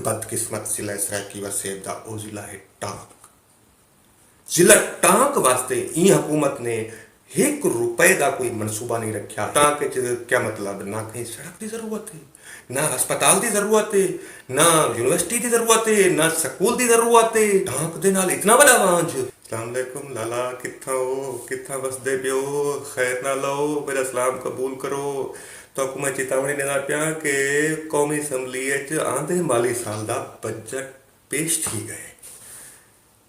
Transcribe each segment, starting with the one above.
बदकिस्मत जिला सराकी वसेब दा ओ जिला है टांक। जिला टांक वास्ते ई हुकूमत ने एक रुपए का कोई मनसूबा नहीं रखा। टांक क्या मतलब, ना कहीं सड़क की जरूरत है, ना अस्पताल की जरूरत है, ना यूनिवर्सिटी की जरूरत है, ना स्कूल की जरूरत है। टांक दे नाल इतना बड़ा वांझ। अस्सलामुअलैकुम लाला, कित्था हो, कित्था वसदे पियो, खैर ना लो, मेरा सलाम कबूल करो। तो मैं चेतावनी देना पिया कि कौमी असैम्बली आंदे माली साल का बजट पेश की गए।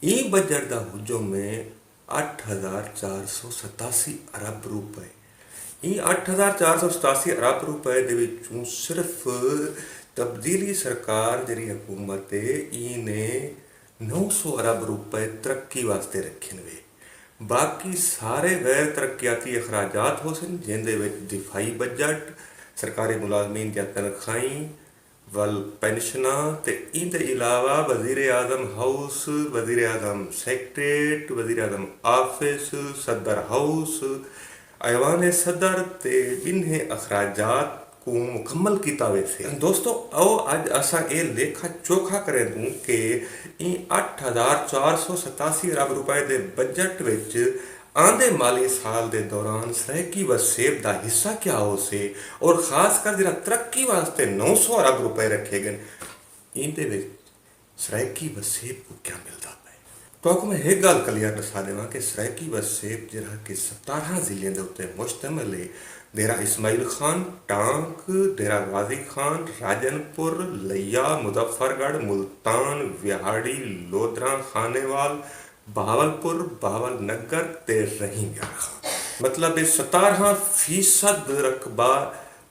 ई बजट का हुजूम में 8,487 अरब रुपए। ई 8,487 अरब रुपए दे विचों सिर्फ तब्दीली सरकार जी हुकूमत है ने 900 अरब रुपए तरक्की वास्ते रखे वे। बाकी सारे गैर तरक्याती अखराजात हो सन, जिंदे विच दिफाई बजट, सरकारी मुलाजमीन दी तनख्वाही, वल पेंशना ते इंदे अलावा वजीर आजम हाउस, वजीर आजम सेक्रेटरेट, वजीर आजम ऑफिस, सदर हाउस, ऐवान सदर ते इन्हें अखराजात को मुकम्मल किया वैसे। दोस्तों आओ अज असा ये लेखा चोखा करें दूँ कि 8,487 अरब रुपए के बजट विच आंदे माली साल के दौरान सराकी व सेब का हिस्सा क्या हो से, और खासकर जरा तरक्की वास्ते 900 अरब रुपए रखे गए, इंदे सराकी व सेब को क्या मिलता है। तो आपको मैं एक गल क्लियर दसा देव कि सराकी व सेब जरा कि 17 जिले के उत्ते मुश्तमिल है। डेरा इस्माइल खान टांक, डेरा गाजी खान राजनपुर, लिया, मुजफ्फरगढ़, मुल्तान, विहाड़ी, लोधरा, खानेवाल, बहावलपुर, बहावल नगर ते रहीम यार खान। मतलब ये 17% रकबा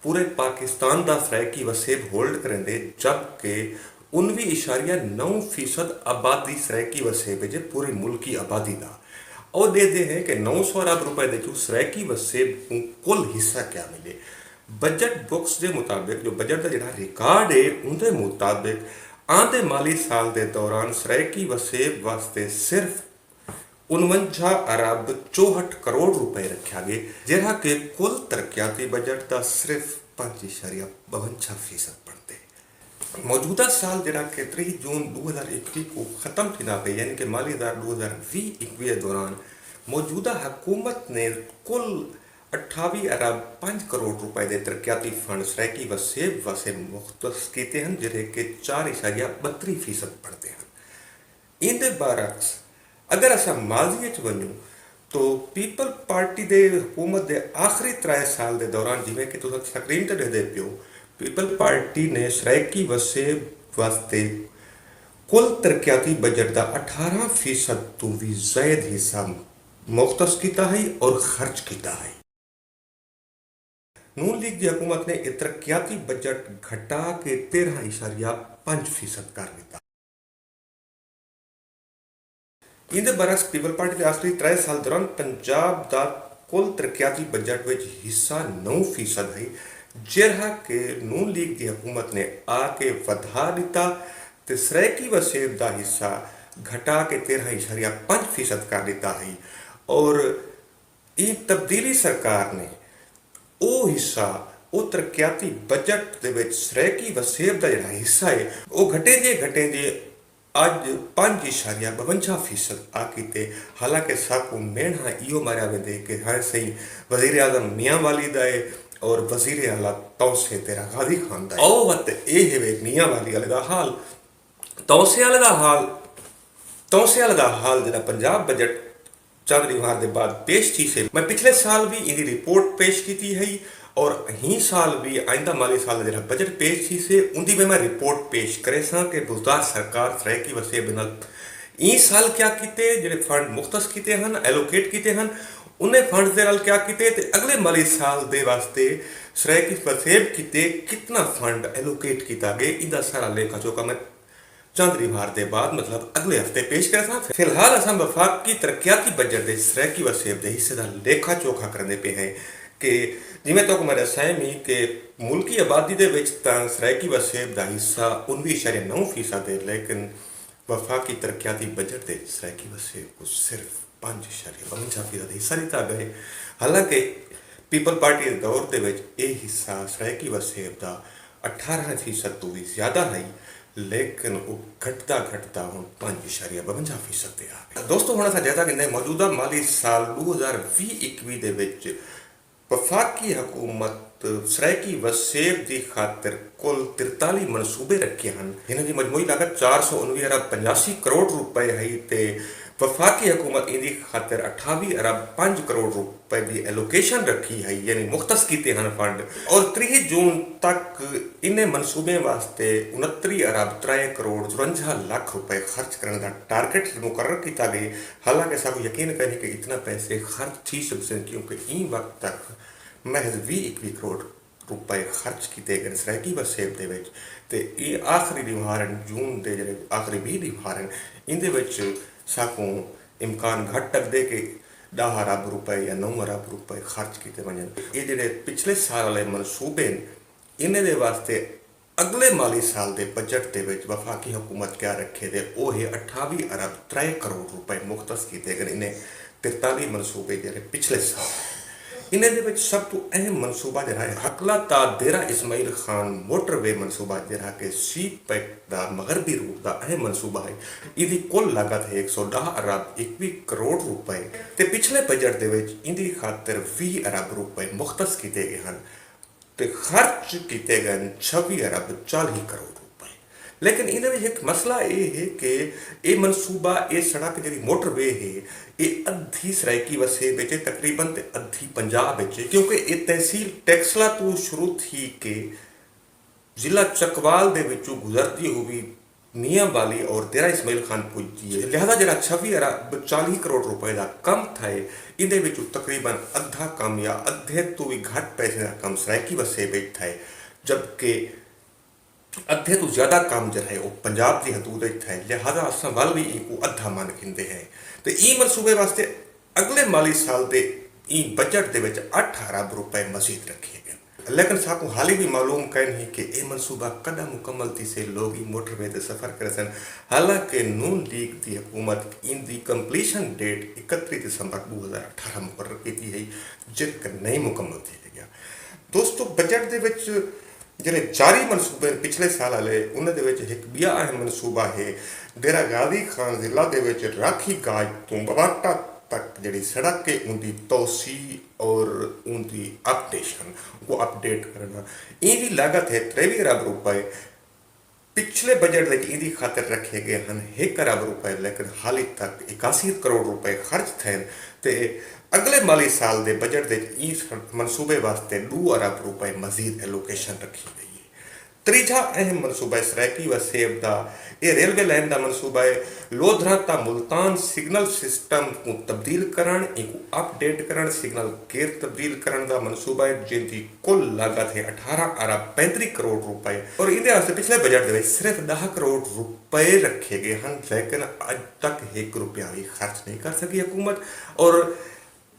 पूरे पाकिस्तान का सराकी वसेब होल्ड करेंगे, जबकि 19.9% आबादी सराकी वसेब है पूरे मुल्क की आबादी का। और दे हैं कि 900 अरब रुपए देखो सराकी वसेब को कुल हिस्सा क्या मिले। बजट बुक्स के मुताबिक जो बजट का जो रिकॉर्ड है उनके मुताबिक आंदे माली साल के दौरान सराकी वसेब वास्ते सिर्फ 49 अरब 64 करोड़ रुपए रखा गए, जरा कि कुल तरक्याती बजट का सिर्फ 5.52% बनते। मौजूदा साल जरा कि 3 जून 2021 को ख़त्म थी पे, यानी कि माली 2020-21 के दौरान मौजूदा हुकूमत ने कुल 28 अरब 5 करोड़ रुपए के तरक्याती फंड सराकी वसेब वास्ते मुख्तस किए हैं, जिहड़े कि 4.32% बढ़ते हैं। इनके बरअक्स अगर असा माजी वनूँ तो पीपल पार्टी के हुकूमत के आखिरी 3 साल के दौरान, जिमें कि तुम स्क्रीन पर देखते पियो, पीपल पार्टी ने सराकी वसेब वास्ते कुल तरक्याती बजट का 18% तो भी ज़ायद हिस्सा मुख्तस किया है और खर्च किया है। नून लीग की हुकूमत ने तरक्याती बजट घटा के 13.5% कर दिता। इनके बरस पीपल पार्टी के आखिरी 3 साल दौरान पंजाब का कुल तरक्याती बजट में हिस्सा 9% है, जरा कि नून लीग की हुकूमत ने आके वधा दिता तो सराकी वसेब का हिस्सा घटा के 13.5% कर दिता है। और ये तब्दीली सरकार ने वो हिस्सा वो तरक्याती बजट के सराकी वसेब का जो हिस्सा है वो घटे अज 5.52% आ किते। हालांकि सबको मेहना इो मारिया वेंदे कि हाँ सही वजीर आजम मियाँ वाली का है और वजीर आला तौसे तेरा गाजी खान का है। वत यह है मियाँ वाली वाले का हाल, तौसे वाले का हाल, तौसे वाले का हाल जरा पंजाब बजट चंद रिवार के बाद पेश थी से। मैं पिछले साल भी इनकी रिपोर्ट पेश की है और ही साल भी आइंदा माली साल का जो बजट पेश थी से उनकी भी मैं रिपोर्ट पेश करे सा कि बुजदार सरकार सराकी वसेब नाल ई साल क्या किते, जो फंड मुख्तस किए हैं एलोकेट किए हैं, उन्हें फंड के नाल क्या किते ते अगले माली साल के वास्ते सराकी वसेब किते कितना फंड एलोकेट किया गया, इनका सारा लेखा चोखा मैं चंद रिवार के बाद मतलब अगले हफ्ते पेश करें। फिलहाल असम वफाकी तरक्याती बजट के सराकी वसेब के हिस्से का लेखा चोखा करने पे हैं कि जिमें तो मैं दसाया मी कि मुल्की आबादी के सराकी वसेब का हिस्सा 19.9% है, लेकिन वफाकी तरक्याती बजट के सराकी वसेब को सिर्फ 5.52% हिस्सा दिता गया। हालांकि पीपल पार्टी के दौर के हिस्सा सराकी वसेब का 18% तो भी ज़्यादा है, लेकिन वो घटता घटता हूँ 5.52% ते आ गया। दोस्तों हुण असां जैसा कि मौजूदा माली साल 2020-21 दे विच वफाकी हुकूमत सराइकी वसेब की खातिर कुल 43 मनसूबे रखे हैं। इन्हें मजमूई लागत 419 अरब 85 करोड़ रुपए है ते वफाकी हुकूमत इनकी खातिर 28 अरब 5 करोड़ रुपए की एलोकेशन रखी है, यानी मुख्तस किए हैं फंड। और 30 जून तक इन मनसूबे वास्ते 69 अरब 3 करोड़ 54 लाख रुपए खर्च करने का टारगेट मुकर्रर किया गया। हालांकि साकू यकीन करें कि इतना पैसे खर्च थी सकते, क्योंकि इन वक्त तक महज 20-21 करोड़ रुपए खर्च किए गए सराइकी वसेब दे विच। ते ये आखिरी दिहार जून के जो आखिरी 20 दिहार इन साकू इम्कान घट लगते कि 10 अरब रुपए या 9 अरब रुपए खर्च किए वजन। ये जो पिछले साल वाले मनसूबे इन्हें वास्ते अगले माली साल के बजट के वफाकी हुकूमत क्या रखे थे, वो है 28 अरब 3 करोड़ रुपए मुख्तस किए गए। इन्हें 43 मनसूबे जो पिछले साल इन्हें सब तो अहम मनसूबा जरा है हकला ता देरा इस्माइल खान मोटरवे मनसूबा जरा के सी पैक का मगरबी रूट का अहम मनसूबा है। इसकी कुल लागत है 110 अरब 21 करोड़ रुपए ते पिछले बजट के खातिर 20 अरब रुपए मुख्तस किए गए हैं ते खर्च किए गए 26 अरब 40 करोड़ रुपए। लेकिन इन एक मसला ये है कि ये मनसूबा ये सड़क जी मोटरवे है ये अद्धी सराइकी वसेब है तकरीबन ते अद्धी पंजाब है, क्योंकि ये तहसील टैक्सला तो शुरू थी कि जिला चकवाल दे विचों गुजरती हुई मियाँ बाली और देरा इस्माइल खान पुजी है। लिहाजा जरा 26 अरब 40 करोड़ रुपए का कम था, ये तकरीबन अद्धा कम या अद्धे तो भी घट पैसे का कम सराइकी वसेब था, जबकि अद्धे तो ज्यादा काम जो है वो पंजाब की हदूद है। लिहाजा असां वाल भी इनको अद्धा मान खिंदे हैं। तो ई मनसूबे वास्ते अगले माली साल के ई बजट के 8 अरब रुपए मजीद रखे गए। लेकिन साकू हाल ही भी मालूम कहीं कि ये मनसूबा कदा मुकम्मल थी से लोग ई मोटरवे से सफर करे सन। हालांकि नून लीग की हुकूमत इन दी कंप्लीशन डेट 31 दिसंबर 2018 मुकर्रर की है, जिनका नहीं मुकम्मल थी गया। दोस्तों बजट के ਜਿਹੜੇ ਜਾਰੀ मनसूबे पिछले साल वाले उन्होंने एक बिया अहम मनसूबा है डेरा गाजी खान जिला के राखी गाज तो बवाटा तक जी सड़क है उनकी तोसी और उनकी अपडेशन को अपडेट करना। इनकी लागत है 23 अरब रुपए। पिछले बजट में इनकी खातिर रखे गए हैं 1 अरब रुपए, लेकिन हाल तक 81 करोड़ रुपए खर्च थे। तो अगले माली साल के बजट के इस मनसूबे वास्ते 2 अरब रुपए मजीद एलोकेशन रखी गई है। तीजा अहम मनसूबा सराइकी वसेब का ये रेलवे लाइन का मनसूबा है। लोधरा ता मुल्तान सिग्नल सिस्टम को तब्दील करण इनको अपडेट करण सिग्नल गेयर तब्दील करण का मनसूबा है, जिनकी कुल लागत है 18 अरब 35 करोड़ रुपए। और इन्हें पिछले बजट में सिर्फ 10 करोड़ रुपए रखे गए हैं, लेकिन अज तक 1 रुपया भी खर्च नहीं कर सकी हुकूमत। और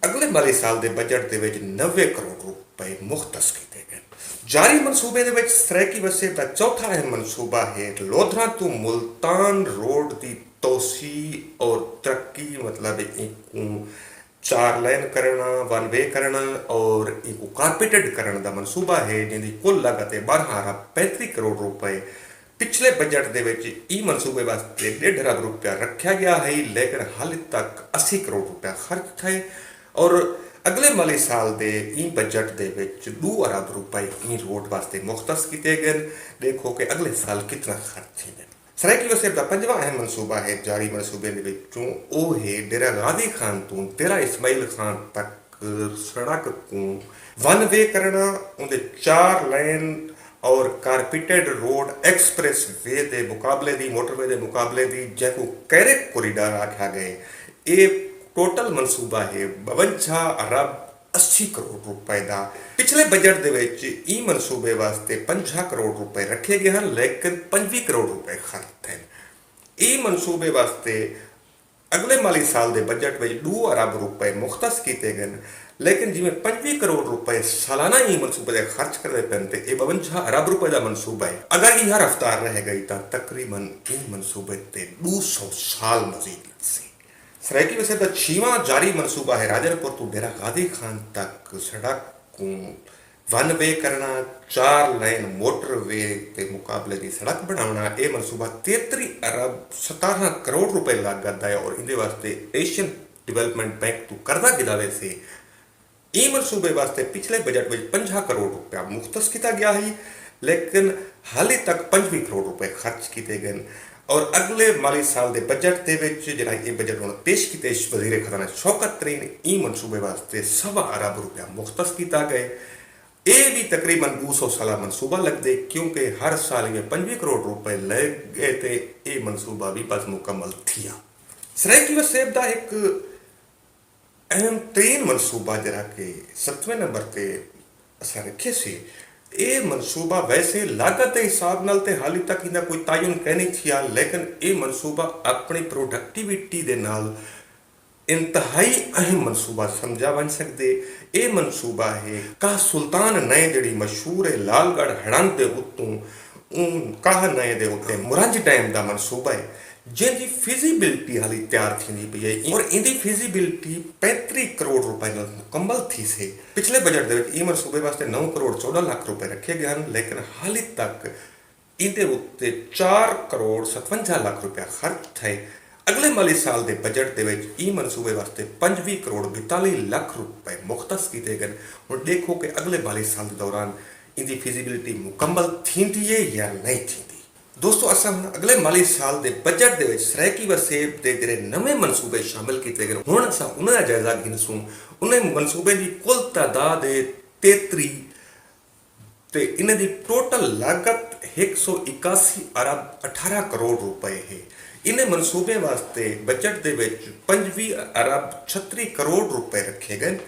अगले माली साल के बजट के 90 करोड़ रुपए मुख्तस किए गए। जारी मनसूबे के सराइकी वसेब का चौथा अहम मनसूबा है लोधरा तो मुल्तान रोड की तोसी और तरक्की, मतलब इनको 4 लेन करना 1 वे करना और इनको कारपेटेड करने का मनसूबा है, जिनकी कुल लागत है 12 अरब 35 करोड़ रुपए। पिछले बजट के मनसूबे वास्ते 1.5 अरब रुपया रखा गया है, लेकिन हाल तक 80 करोड़ रुपया खर्च थे। और अगले माली साल के ई बजट के 2 अरब रुपए ई रोड वास्ते मुख्तस किए गए। देखो कि अगले साल कितना खर्च है। सराइकी वसेब का 5वां अहम मनसूबा है जारी मनसूबे वो है डेरा गाजी खान तो तेरा इस्माइल खान तक सड़क को 1 वे करना, उनके 4 लेन और कारपेटेड रोड एक्सप्रेस वे के मुकाबले दी मोटरवे के मुकाबले दी जैको कैरेक कॉरिडोर आख्या गए। ये टोटल मनसूबा है 52 अरब 80 करोड़ रुपए का। पिछले बजट के मनसूबे वास्ते 50 करोड़ रुपए रखे गए हैं, लेकिन 25 करोड़ रुपए खर्च थे। ई मनसूबे वास्ते अगले माली साल के बजट में 2 अरब रुपए मुख्तस किए गए, लेकिन जिमें 25 करोड़ रुपए सालाना ई मनसूबे खर्च करते पे तो ये 52 अरब रुपए का मनसूबा है। अगर यह रफ्तार रह गई तो तकरीबन ई मनसूबे 200 साल मजीद लग। सराइकी वसेब का 6वां जारी मनसूबा है राजनपुर तो डेरा गाजी खान तक सड़क को वन वे करना, 4 लेन मोटरवे के मुकाबले की सड़क बनाना, ये मनसूबा 33 अरब 17 करोड़ रुपए लागत है और इनके वास्ते एशियन डिवेलपमेंट बैंक तो कर्जा गिरावे से ई मनसूबे वास्ते पिछले बजट में 50 करोड़ रुपया मुख्तस किया गया है, लेकिन हाले तक 25 करोड़ रुपए खर्च किए गए और अगले माली साल के बजट के जिहड़ा ये बजट हुण पेश किए वजीर खजाना शौकत तरीन ई मनसूबे वास्ते 1.25 अरब रुपया मुख्तस किया गए। ये भी तकरीबन 200 साल मनसूबा लगते क्योंकि हर साल में 25 करोड़ रुपए लग गए थे, ये मनसूबा भी बस मुकम्मल थिया। सराइकी वसेब का एक अहम तरीन मनसूबा जरा के 7वें नंबर पे असा रखे से ये मनसूबा वैसे लागत के हिसाब नाल ते हाली तक इनका कोई तयन कह नहीं थिया, लेकिन ये मनसूबा अपनी प्रोडक्टिविटी दे नाल इंतहाई अहम मनसूबा समझा बन सकते। ये मनसूबा है का सुल्तान नए जड़ी मशहूर है लालगढ़ हड़न के उत्तों काह नए दे उत्ते मुरंज डैम का मनसूबा है जिनकी फिजिबिलिटी हाली तैयार थी पई है और इनकी फिजिबिलिटी 35 करोड़ रुपए नाल मुकम्मल थी से। पिछले बजट दे विच ई मनसूबे वास्ते 9 करोड़ 14 लाख रुपए रखे गए हैं, लेकिन हाली तक इनके उत्ते 4 करोड़ 57 लाख रुपया खर्च थे। अगले माली साल के बजट के ई मनसूबे वास्ते 25 करोड़ 42 लाख रुपए मुख्तस किए गए। और देखो कि अगले माली साल के दौरान इनकी फिजिबिलिटी मुकम्मल थी है या नहीं थी। दोस्तों असां अगले माली साल के बजट के सराइकी वसेब के जिहड़े नवे मनसूबे शामिल किए गए हुण असां उन्हां दा जायजा गिनसूं। उन्हें मनसूबे की कुल तादाद है 33 ते इन्हां दी टोटल लागत 181 अरब 18 करोड़ रुपए है। इन्हें मनसूबे वास्ते बजट के 25 अरब 36 करोड़ रुपए रखे गए।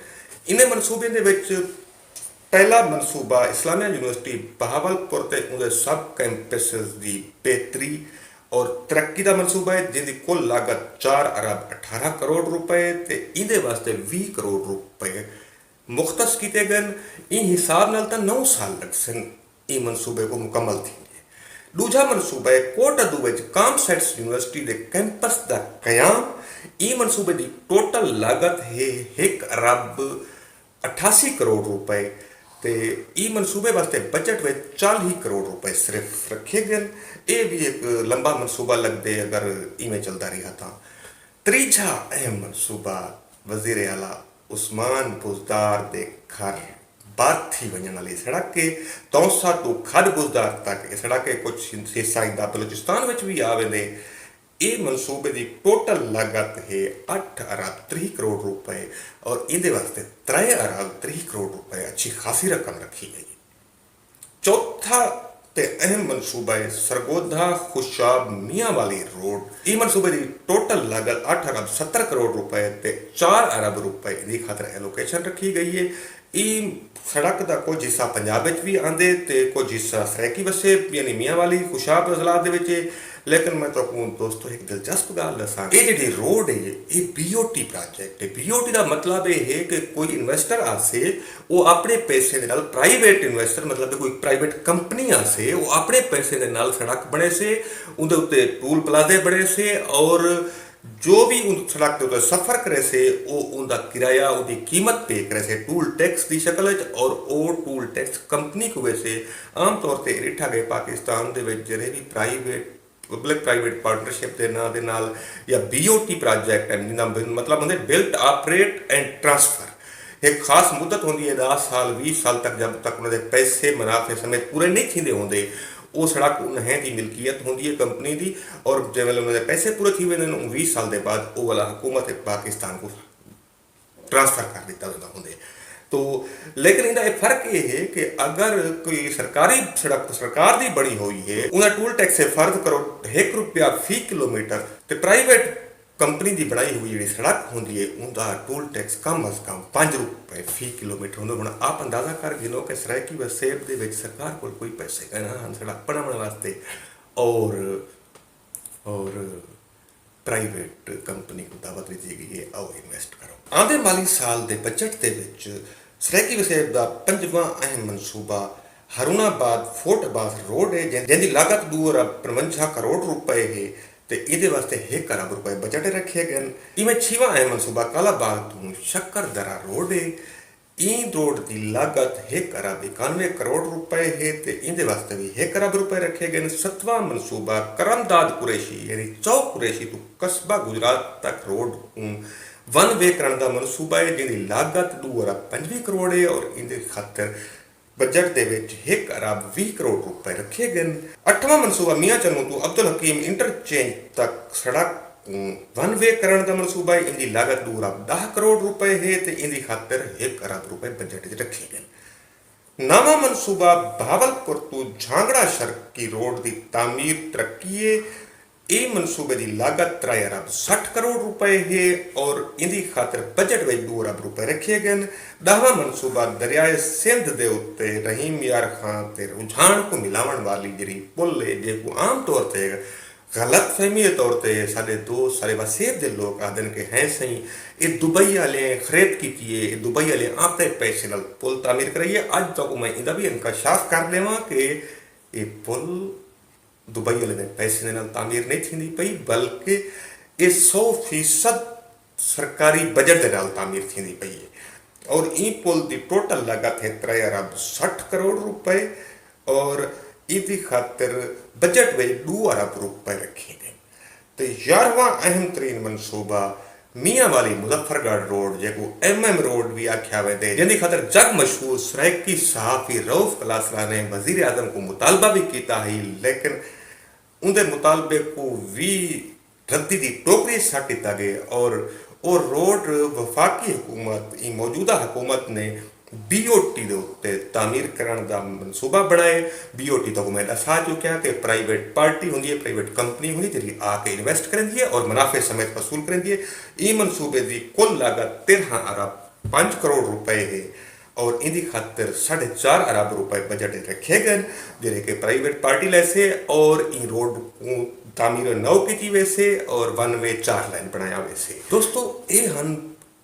इन्हें मनसूबे के पहला मनसूबा इस्लामिया यूनिवर्सिटी बहावलपुर के उनके सब कैंपसिस की बेहतरी और तरक्की का मनसूबा है जिसकी कुल लागत 4 अरब 18 करोड़ रुपए ते इहदे वास्ते 20 करोड़ रुपए मुख्तस किए गए। इन हिसाब नाल तां 9 साल लग सन ई मनसूबे को मुकम्मल थी। दूजा मनसूबा है कोटअदू विच कामसैट्स यूनिवर्सिटी के कैंपस का कयाम। ई मनसूबे की टोटल लागत है 1 अरब 88 करोड़ रुपए ते ई मनसूबे वास्ते बजट में 40 करोड़ रुपए सिर्फ रखे गए। ये भी एक लंबा मनसूबा लगते अगर इवें चलता रहा था। तीजा अहम मनसूबा वजीर आला उस्मान बुज़दार दे घर बात थी वजन वाली सड़क के तौसा तो खड बुज़दार तक सड़क के कुछ हिस्सा इंदा बलूचिस्तान में भी आ वेंदे। ये मनसूबे की टोटल लागत है 8 अरब 30 करोड़ रुपए और इहदे वास्ते 3 अरब 30 करोड़ रुपए अच्छी खासी रकम रखी गई। चौथा ते अहम मनसूबा है सरगोधा खुशाब मियाँ वाली रोड। ई मनसूबे की टोटल लागत 8 अरब 70 करोड़ रुपए ते 4 अरब रुपए की खातर एलोकेशन रखी गई है। ई सड़क का कुछ हिस्सा पंजाब भी आंदे ते कुछ हिस्सा सराइकी वसेब यानी मियाँ वाली खुशाब अजलात दे विच। लेकिन मैं तो दोस्तों एक दिलचस्प गल दसा, ये जी रोड है ये BOT प्रोजेक्ट है। BOT का मतलब ये है कि कोई इन्वेस्टर आसे वो अपने पैसे के नाल प्राइवेट इन्वेस्टर मतलब कोई प्राइवेट कंपनी आसे वो अपने पैसे के नाल सड़क बने से उनके उत्ते टूल प्लाजे बने से और जो भी उन सड़क के उत्ते सफर करे से वो उनका किराया उनकी कीमत पे करे से टूल टैक्स की शक्ल और वो टूल टैक्स कंपनी को वैसे आमतौर पर डिठा गए पाकिस्तान के जिहड़े भी प्राइवेट पब्लिक प्राइवेट पार्टनरशिप के नाम दे नाल या BOT प्रोजेक्ट है जिनका मतलब होंगे बिल्ट ऑपरेट एंड ट्रांसफर। एक खास मुद्दत होंगी है 10 साल 20 साल तक जब तक उन्होंने पैसे मुनाफे समेत पूरे नहीं थींदे होंगे वो सड़क उन्हें की मिल्कियत होंगी है कंपनी की और जब उन्होंने पैसे पूरे थी वे 20 साल के बाद वो वाला हुकूमत पाकिस्तान को ट्रांसफर कर दिता होंगे। तो लेकिन इनका एक फर्क ये है कि अगर कोई सरकारी सड़क सरकार की बनी हुई है उन्हें टूल टैक्स से फर्ज करो 1 रुपया फी किलोमीटर तो प्राइवेट कंपनी की बनाई हुई जी सड़क होंगी है उनका टूल टैक्स कम अज कम 5 रुपए फी किलोमीटर होंगे। हम आप अंदाजा कर गिनो कि सराइकी वसेब के सरकार को कोई पैसे कहना सड़क बनाने वास्ते और प्राइवेट कंपनी को दावत दी गई है आओ इन्वेस्ट करो। आंदे माली साल के बजट के सराइकी वसेब का 5वां अहम मनसूबा हरुणाबाद फोर्ट अब्बास रोड है जिसकी लागत 2 अरब 55 करोड़ रुपए है तो ये वास्ते 1 अरब रुपए बजट रखे गए। इवें 6वां अहम मनसूबा कालाबाग तो शक्कर दरा रोड है। ई रोड की लागत 1 अरब 91 करोड़ रुपए है तो इंदे वास्ते भी 1 अरब रुपए रखे गए। 7वां मनसूबा करमदाद कुरैशी यानी चौक कुरैशी तो कस्बा गुजरात तक रोड वन वे करण का मनसूबा है जिंदी लागत 2 अरब 25 करोड़ है और इंदे खातर बजट दे विच 1 अरब 20 करोड़ रुपए रखे गए। 8वां मनसूबा मियाँ चन्नू तो अब्दुल हकीम इंटरचेंज तक सड़क वन वे करण का मनसूबा है। इनकी लागत 2 अरब 10 करोड़ रुपए है तो इनकी खातर 1 अरब रुपए बजट रखे गए। 9वां मनसूबा भावलपुर तो झांगड़ा सड़क की रोड की तामीर तरक्की है। ये मनसूबे की लागत 3 अरब 60 करोड़ रुपए है और इनकी खातर बजट में 2 अरब रुपए रखे गए। 10वां मनसूबा दरियाए सिंध के उत्ते रहीम यार खां ते रुझान को मिलावन वाली जी पुल है जो आम तौर पर गलत फहमी के तौर पर साढ़े दोस्त साढ़े वसेब के लोग आदन के हैं सही ये दुबई वाले खरीद की दुबई वाले आपते पैसे नाल पुल तामीर कराइए। अज तक मैं इदा भी इंकशाफ कर देव कि ये पुल दुबई वाले ने पैसे नाल तामीर नहीं थी पई बल्कि ये 100% सरकारी बजट के नाल तामीर थी पई है और ई पुल की टोटल लागत है 3 अरब 60 करोड़ रुपए और इसकी खातर बजट में 2 अरब रुपए रखे गए। तो 11वां अहम तरीन मनसूबा मियाँ वाली मुजफ्फरगढ़ रोड जो MM रोड भी आख्या वे जिंदी खातर जग मशहूर सराइकी सहाफ़ी रऊफ कलासरा ने वजीर आजम को मुतालबा भी किया है लेकिन उनके मुतालबे को भी रद्दी की टोकरी सट दिता गया और रोड वफाकी हुकूमत मौजूदा हुकूमत ने BOT के उत्ते तामीर करने का मनसूबा बनाए। BOT तो मैं दसा चुका कि प्राइवेट पार्टी होंगी है प्राइवेट कंपनी होंगी जी आके इन्वेस्ट करेंगी है और मुनाफे समेत वसूल करेंगी है। ये मनसूबे की कुल लागत 13 अरब 5 करोड़ रुपए है और इनकी खातर 4.5 अरब रुपए बजट रखे गए जिन्हें कि प्राइवेट पार्टी लैसे और इन रोड को तामीर नौ की वैसे और वन वे 4 लाइन बनाया वैसे। दोस्तों ये हम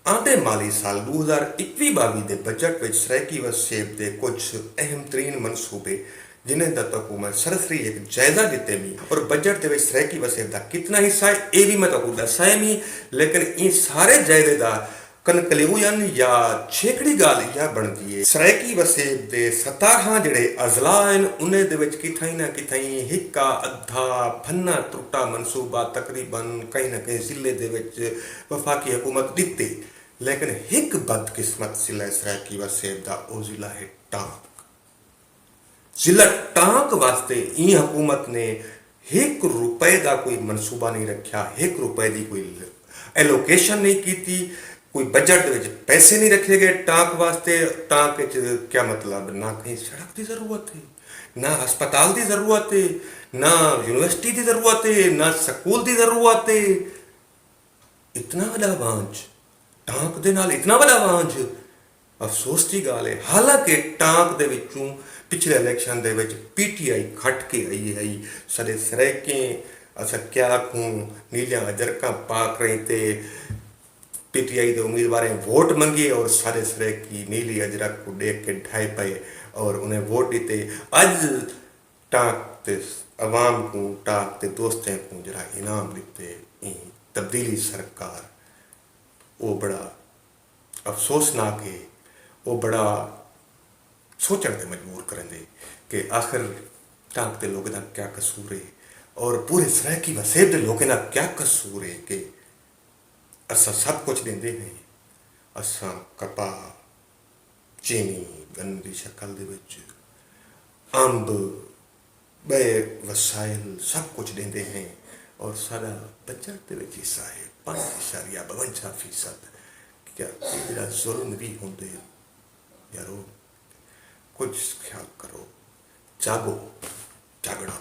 आते माली साल 2021-22 के बजट में सराइकी व सेब के कुछ अहम तरीन मनसूबे जिन्हें तक मैं सरसरी एक जायजा दिते मी और बजट के सराइकी व सेब का कितना हिस्सा है ये भी मैं तक दसाया मी लेकिन ये सारे जायदे का कनकलूजन या छेकड़ी गाल यह बनती है सराइकी व सेब के 17 जड़े अजला हैं उन्हें किथाई ना किथाई हिक्का अद्धा फन्ना त्रुटा मनसूबा तकरीबन कहीं ना कहीं जिले के वफाकी हुकूमत दिते लेकिन एक बदकिस्मत जिला सराइकी व सेब का वो जिला है टांक। जिला टांक वास्ते ई हुकूमत ने 1 रुपए का कोई मनसूबा नहीं रखा 1 रुपए की कोई एलोकेशन नहीं की कोई बजट में पैसे नहीं रखे गए टांक वास्ते। टांक क्या मतलब ना कहीं सड़क की जरूरत है ना हस्पताल की जरूरत है ना यूनिवर्सिटी की जरूरत है ना स्कूल की जरूरत है। इतना बड़ा वांझ टांक दे नाल इतना बड़ा वांझ अफसोस की गाल है। हालांकि टांक दे विचों पिछले इलेक्शन दे विच PTI खट के आई है सारे सराइके अच्छा क्या खूं नीलियां अजरका पाक रही थे PTI के उम्मीदवार वोट मंगे और सारे सराइकी नीली अजरक को देख के ढाई पाए और उन्हें वोट दिते। अज टांक ते अवाम को टांक ते दोस्तें को जरा इनाम दिते तब्दीली सरकार वो बड़ा अफसोसनाक है वो बड़ा सोचने के मजबूर करेंगे कि आखिर टांक के लोगों का क्या कसूर है और पूरे सराइकी व सेब के लोगों का क्या कसूर है कि असा सब कुछ देंदे हैं असा कपा चीनी गंदी शक्ल दे विच अंब बे वसाइल सब कुछ देंदे हैं और सारा बजट के विच हिस्सा है 5.52%। क्या ये जुल्म भी होंगे यारो कुछ ख्याल करो जागो जागना।